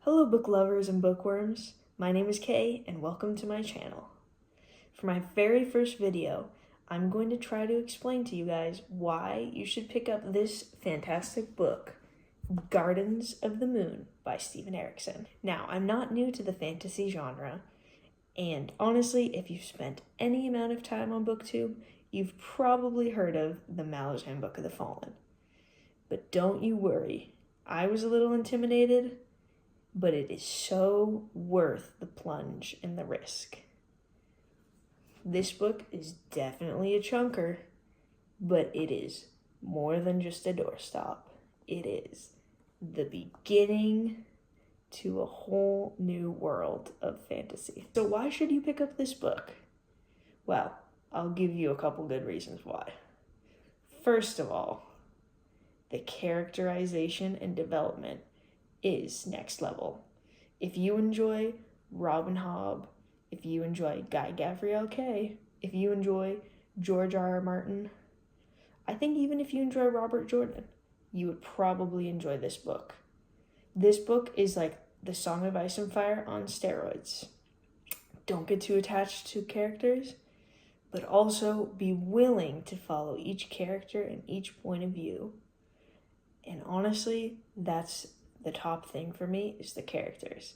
Hello book lovers and bookworms, my name is Kay and welcome to my channel. For my very first video, I'm going to try to explain to you guys why you should pick up this fantastic book, Gardens of the Moon by Steven Erikson. Now, I'm not new to the fantasy genre, and honestly, if you've spent any amount of time on BookTube, you've probably heard of the Malazan Book of the Fallen. But don't you worry, I was a little intimidated, but it is so worth the plunge and the risk. This book is definitely a chunker, but it is more than just a doorstop. It is the beginning to a whole new world of fantasy. So why should you pick up this book? Well, I'll give you a couple good reasons why. First of all, the characterization and development is next level. If you enjoy Robin Hobb, if you enjoy Guy Gavriel Kay, if you enjoy George R.R. Martin, I think even if you enjoy Robert Jordan, you would probably enjoy this book. This book is like the Song of Ice and Fire on steroids. Don't get too attached to characters, but also be willing to follow each character and each point of view. And honestly, that's the top thing for me is the characters.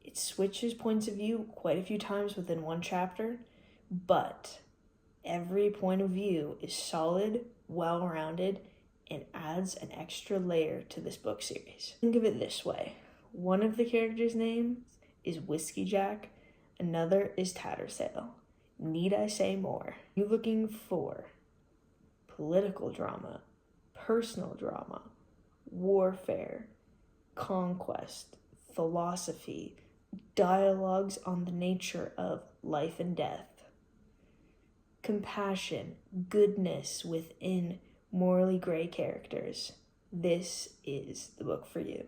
It switches points of view quite a few times within one chapter, but every point of view is solid, well-rounded, and adds an extra layer to this book series. Think of it this way. One of the characters' names is Whiskey Jack, another is Tattersail. Need I say more? You looking for political drama, personal drama, warfare, conquest, philosophy, dialogues on the nature of life and death, compassion, goodness within morally gray characters. This is the book for you.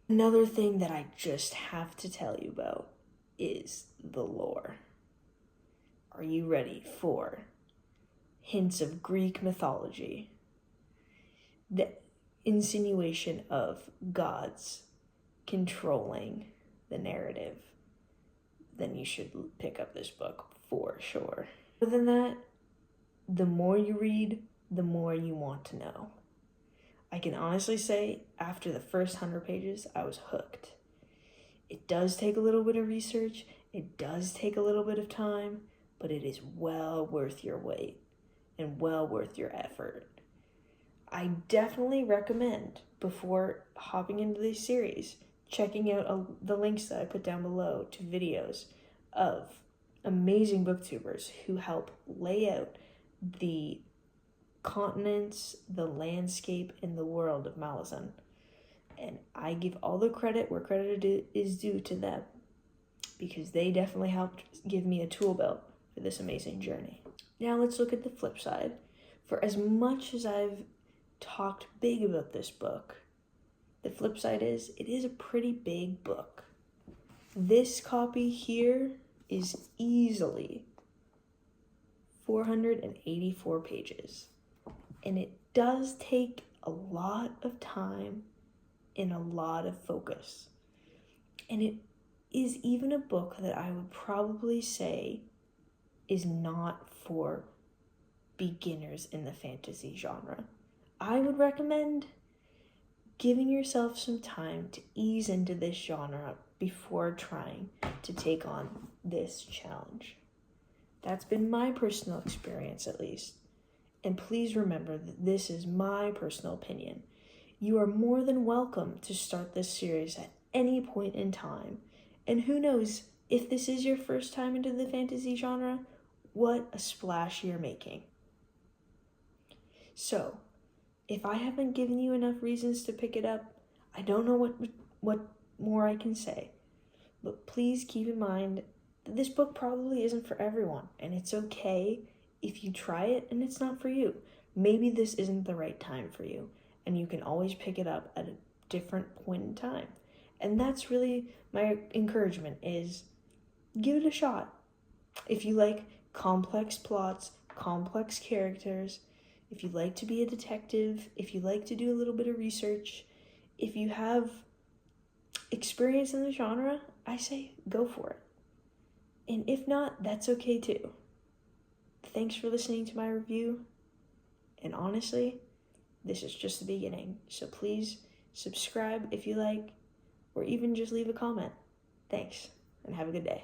Another thing that I just have to tell you about is the lore. Are you ready for hints of Greek mythology? The insinuation of gods controlling the narrative, then you should pick up this book for sure. Other than that, the more you read, the more you want to know. I can honestly say after the first 100 pages, I was hooked. It does take a little bit of research, it does take a little bit of time, but it is well worth your wait and well worth your effort. I definitely recommend, before hopping into this series, checking out the links that I put down below to videos of amazing booktubers who help lay out the continents, the landscape, and the world of Malazan. And I give all the credit where credit is due to them, because they definitely helped give me a tool belt for this amazing journey. Now let's look at the flip side. For as much as I've talked big about this book, the flip side is it is a pretty big book. This copy here is easily 484 pages, and it does take a lot of time and a lot of focus. And it is even a book that I would probably say is not for beginners in the fantasy genre. I would recommend giving yourself some time to ease into this genre before trying to take on this challenge. That's been my personal experience, at least. And please remember that this is my personal opinion. You are more than welcome to start this series at any point in time. And who knows, if this is your first time into the fantasy genre, what a splash you're making. So, if I haven't given you enough reasons to pick it up, I don't know what more I can say. But please keep in mind that this book probably isn't for everyone, and it's okay if you try it and it's not for you. Maybe this isn't the right time for you, and you can always pick it up at a different point in time. And that's really my encouragement, is give it a shot. If you like complex plots, complex characters, if you like to be a detective, if you like to do a little bit of research, if you have experience in the genre, I say go for it. And if not, that's okay too. Thanks for listening to my review. And honestly, this is just the beginning. So please subscribe if you like, or even just leave a comment. Thanks, and have a good day.